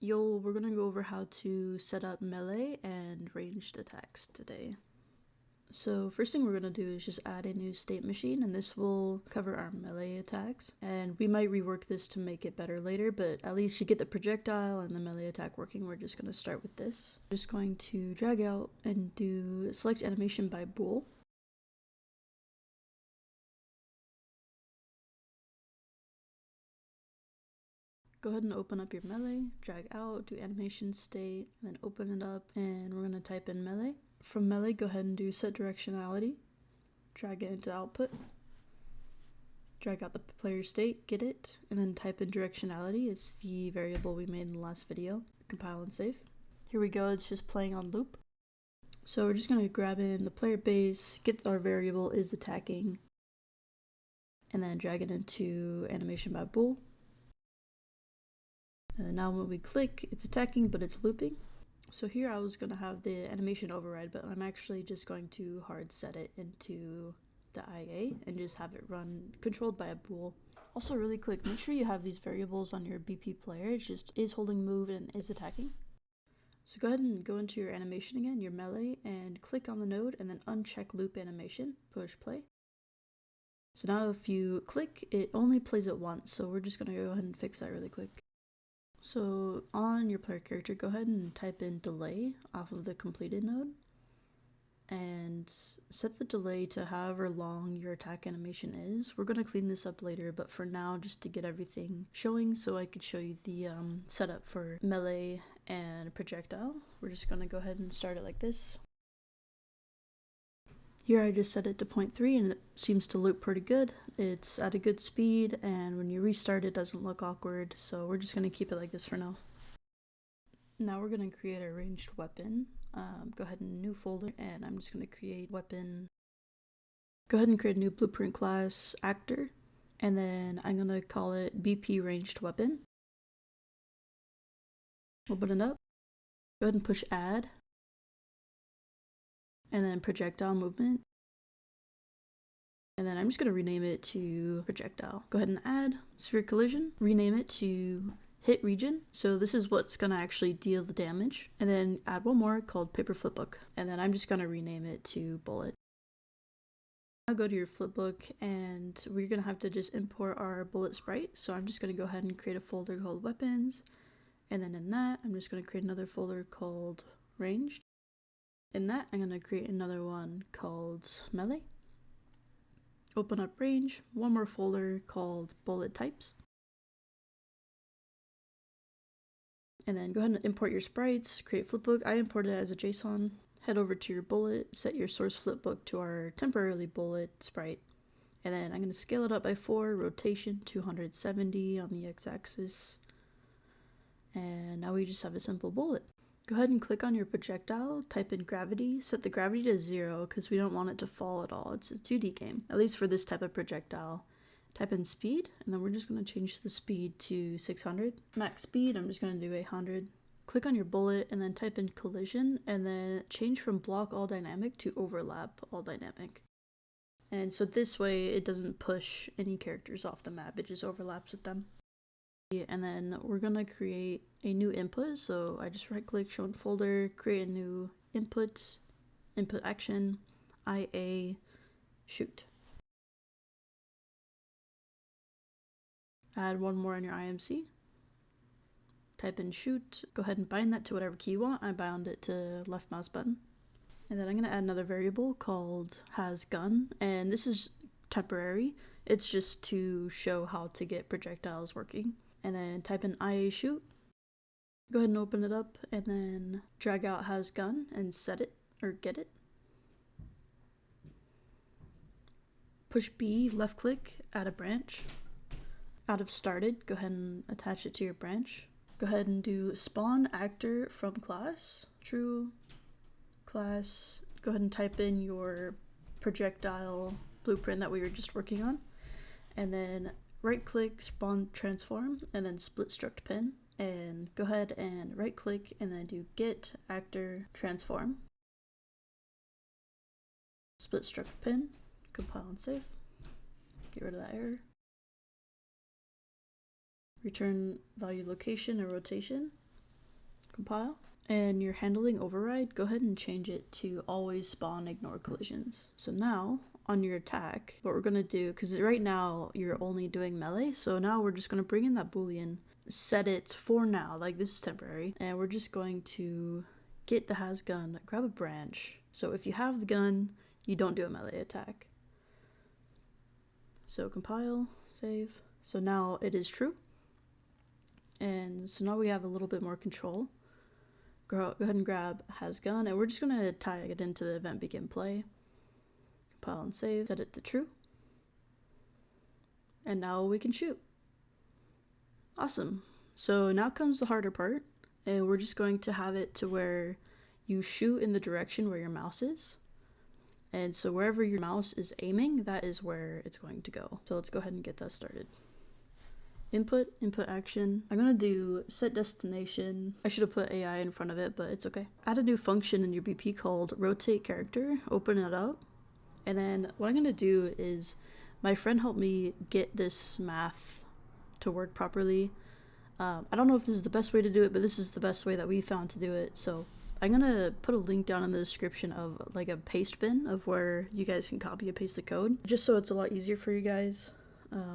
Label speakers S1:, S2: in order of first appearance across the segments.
S1: We're gonna go over how to set up melee and ranged attacks today. So first thing we're gonna do is just add a new state machine, and this will cover our melee attacks. And we might rework this to make it better later, but at least you get the projectile and the melee attack working. We're just gonna start with this. I'm just going to drag out and do select animation by bool. Go ahead and open up your melee, drag out, do animation state, and then open it up, and we're going to type in melee. From melee, go ahead and do set directionality, drag it into output, drag out the player state, get it, and then type in directionality. It's the variable we made in the last video. Compile and save. Here we go, it's just playing on loop. So we're just going to grab in the player base, get our variable is attacking, and then drag it into animation by bool. And then now when we click, it's attacking, but it's looping. So here I was going to have the animation override, but I'm actually just going to hard set it into the IA and just have it run controlled by a bool. Also really quick, make sure you have these variables on your BP player. It just is holding move and is attacking. So go ahead and go into your animation again, your melee, and click on the node and then uncheck loop animation, push play. So now if you click, it only plays it once. So we're just going to go ahead and fix that really quick. So on your player character, go ahead and type in delay off of the completed node and set the delay to however long your attack animation is. We're going to clean this up later, but for now, just to get everything showing so I could show you the setup for melee and projectile, we're just going to go ahead and start it like this. Here I just set it to 0.3 and it seems to loop pretty good. It's at a good speed, and when you restart it doesn't look awkward, so we're just going to keep it like this for now. Now we're going to create a ranged weapon. Go ahead and new folder, and I'm just going to create weapon. Go ahead and create a new blueprint class actor, and then I'm going to call it BP ranged weapon. Open it up. Go ahead and push add. And then projectile movement. And then I'm just going to rename it to projectile. Go ahead and add sphere collision, rename it to hit region. So this is what's going to actually deal the damage. And then add one more called paper flipbook. And then I'm just going to rename it to bullet. Now go to your flipbook, and we're going to have to just import our bullet sprite. So I'm just going to go ahead and create a folder called weapons. And then in that, I'm just going to create another folder called ranged. In that, I'm going to create another one called melee. Open up range, one more folder called bullet types. And then go ahead and import your sprites, create flipbook. I imported it as a JSON. Head over to your bullet, set your source flipbook to our temporarily bullet sprite. And then I'm going to scale it up by 4, rotation 270 on the x-axis. And now we just have a simple bullet. Go ahead and click on your projectile, type in gravity, set the gravity to 0 because we don't want it to fall at all. It's a 2D game, at least for this type of projectile. Type in speed, and then we're just going to change the speed to 600. Max speed, I'm just going to do 800. Click on your bullet and then type in collision, and then change from block all dynamic to overlap all dynamic. And so this way it doesn't push any characters off the map, it just overlaps with them. And then we're going to create a new input. So I just right click, show in folder, create a new input action, IA, shoot. Add one more in your IMC. Type in shoot, go ahead and bind that to whatever key you want. I bound it to left mouse button. And then I'm going to add another variable called has gun, and this is temporary. It's just to show how to get projectiles working. And then type in IA shoot. Go ahead and open it up and then drag out has gun and set it or get it. Push B, left click, add a branch. Out of started, go ahead and attach it to your branch. Go ahead and do spawn actor from class, true class. Go ahead and type in your projectile blueprint that we were just working on. And then right click, spawn transform, and then split struct pin. And go ahead and right click and then do get actor transform. Split struct pin, compile and save. Get rid of that error. Return value location and rotation. compile. And your handling override, go ahead and change it to always spawn ignore collisions. So now on your attack, what we're going to do, because right now you're only doing melee, so now we're just going to bring in that boolean, set it for now, like this is temporary, and we're just going to get the has gun, grab a branch. So if you have the gun, you don't do a melee attack. So compile, save. So now it is true. And so now we have a little bit more control. Go ahead and grab has gun, and we're just going to tag it into the event begin play. Compile and save, set it to true. And now we can shoot. Awesome. So now comes the harder part, and we're just going to have it to where you shoot in the direction where your mouse is. And so wherever your mouse is aiming, that is where it's going to go. So let's go ahead and get that started. Input action. I'm gonna do set destination. I should have put AI in front of it, but it's okay. Add a new function in your BP called rotate character, open it up. And then what I'm gonna do is, my friend helped me get this math to work properly. I don't know if this is the best way to do it, but this is the best way that we found to do it. So I'm gonna put a link down in the description of like a paste bin of where you guys can copy and paste the code, just so it's a lot easier for you guys.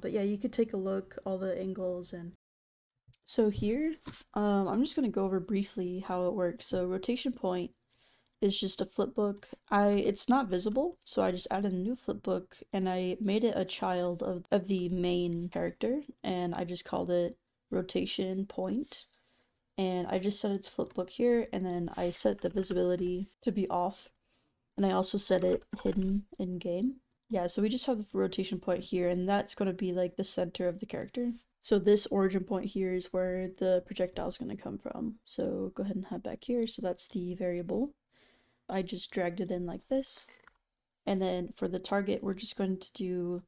S1: But yeah, you could take a look, all the angles. And so here, I'm just going to go over briefly how it works. So rotation point is just a flipbook. It's not visible, so I just added a new flipbook, and I made it a child of the main character, and I just called it rotation point. And I just set its flipbook here, and then I set the visibility to be off, and I also set it hidden in game. Yeah, so we just have the rotation point here, and that's going to be like the center of the character. So this origin point here is where the projectile is going to come from. So go ahead and head back here. So that's the variable. I just dragged it in like this. And then for the target, we're just going to do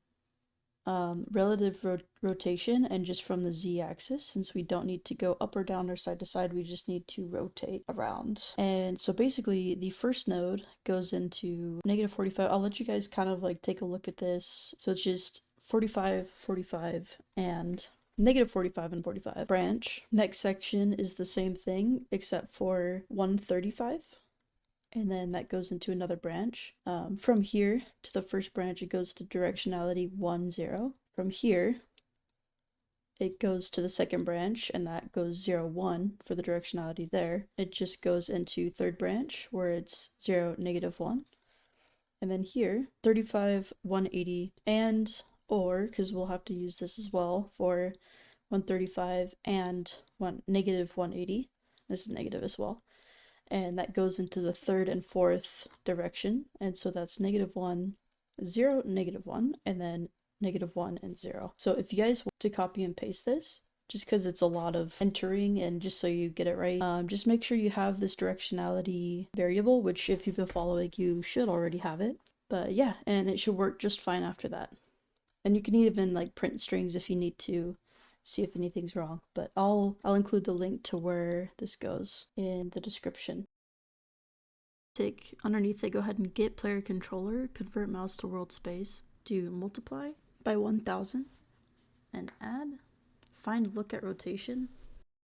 S1: relative rotation, and just from the z-axis, since we don't need to go up or down or side to side, we just need to rotate around. And so basically the first node goes into -45. I'll let you guys kind of like take a look at this. So it's just 45, 45, and -45 and 45. Branch. Next section is the same thing except for 135. And then that goes into another branch. From here to the first branch, it goes to directionality 1, 0. From here, it goes to the second branch, and that goes 0, 1 for the directionality there. It just goes into third branch, where it's 0, -1. And then here, 35, 180, and or, because we'll have to use this as well for 135 and -180. This is negative as well. And that goes into the third and fourth direction, and so that's -1, 0, -1, and then -1 and 0. So if you guys want to copy and paste this, just because it's a lot of entering and just so you get it right, just make sure you have this directionality variable, which if you've been following, you should already have it. But yeah, and it should work just fine after that. And you can even like print strings if you need to see if anything's wrong, but I'll include the link to where this goes in the description. Take underneath it, go ahead and get player controller, convert mouse to world space, do multiply by 1000, and add, find look at rotation,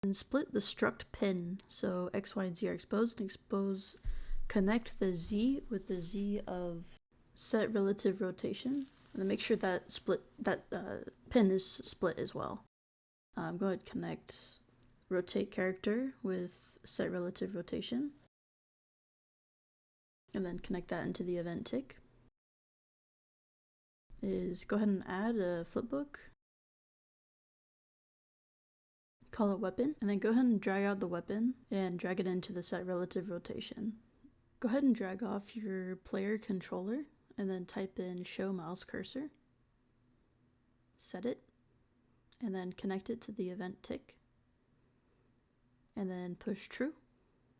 S1: and split the struct pin, so x, y, and z are exposed, and expose, connect the z with the z of set relative rotation, and then make sure that pin is split as well. Go ahead, connect rotate character with set relative rotation, and then connect that into the event tick. Go ahead and add a flipbook, call it weapon, and then go ahead and drag out the weapon and drag it into the set relative rotation. Go ahead and drag off your player controller and then type in show mouse cursor, set it, and then connect it to the event tick, and then push true.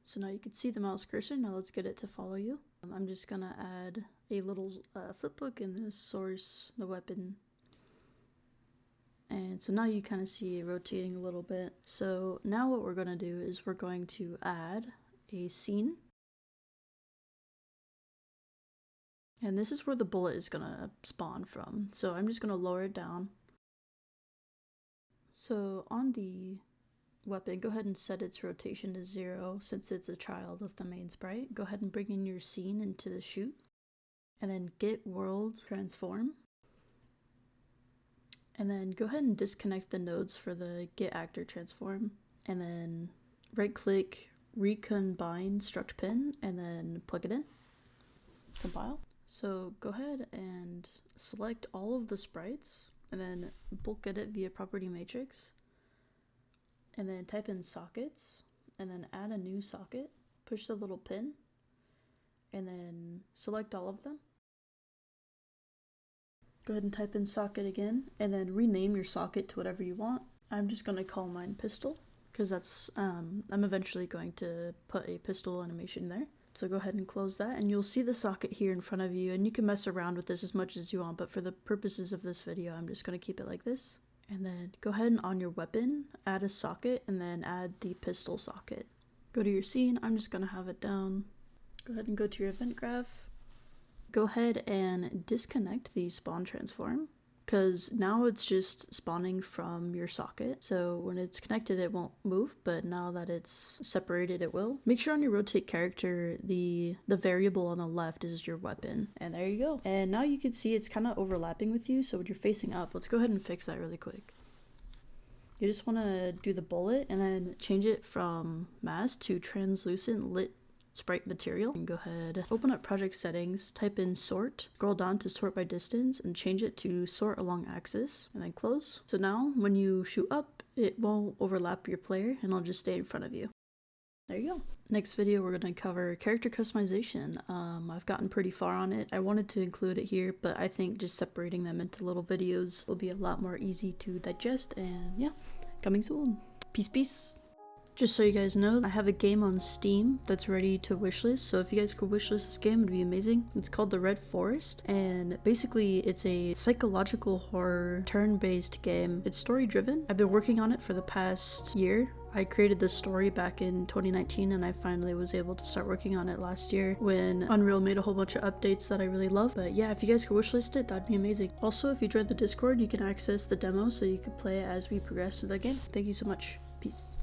S1: So now you can see the mouse cursor. Now let's get it to follow you. I'm just gonna add a little flipbook in the source, the weapon. And so now you kind of see it rotating a little bit. So now what we're gonna do is we're going to add a scene. And this is where the bullet is gonna spawn from. So I'm just gonna lower it down. So on the weapon, go ahead and set its rotation to 0 since it's a child of the main sprite. Go ahead and bring in your scene into the shoot. And then get world transform. And then go ahead and disconnect the nodes for the get actor transform. And then right click, recombine struct pin, and then plug it in. Compile. So go ahead and select all of the sprites and then bulk edit via property matrix. And then type in sockets and then add a new socket. Push the little pin and then select all of them. Go ahead and type in socket again and then rename your socket to whatever you want. I'm just going to call mine pistol because that's I'm eventually going to put a pistol animation there. So go ahead and close that and you'll see the socket here in front of you, and you can mess around with this as much as you want, but for the purposes of this video I'm just going to keep it like this. And then go ahead and on your weapon add a socket and then add the pistol socket. Go to your scene, I'm just going to have it down. Go ahead and go to your event graph. Go ahead and disconnect the spawn transform because now it's just spawning from your socket. So when it's connected it won't move, but now that it's separated it will. Make sure on your rotate character the variable on the left is your weapon, and there you go. And now you can see it's kind of overlapping with you, so when you're facing up, let's go ahead and fix that really quick. You just want to do the bullet and then change it from mask to translucent lit sprite material. And go ahead, open up project settings, type in sort, scroll down to sort by distance and change it to sort along axis, and then close. So now when you shoot up, it won't overlap your player and it'll just stay in front of you. There you go. Next video we're going to cover character customization. I've gotten pretty far on it. I wanted to include it here, but I think just separating them into little videos will be a lot more easy to digest, and yeah, coming soon. Peace, peace. Just so you guys know, I have a game on Steam that's ready to wishlist, so if you guys could wishlist this game, it'd be amazing. It's called The Red Forest, and basically it's a psychological horror turn-based game. It's story-driven. I've been working on it for the past year. I created this story back in 2019 and I finally was able to start working on it last year when Unreal made a whole bunch of updates that I really love. But yeah, if you guys could wishlist it, that'd be amazing. Also, if you join the Discord, you can access the demo so you can play it as we progress through the game. Thank you so much. Peace.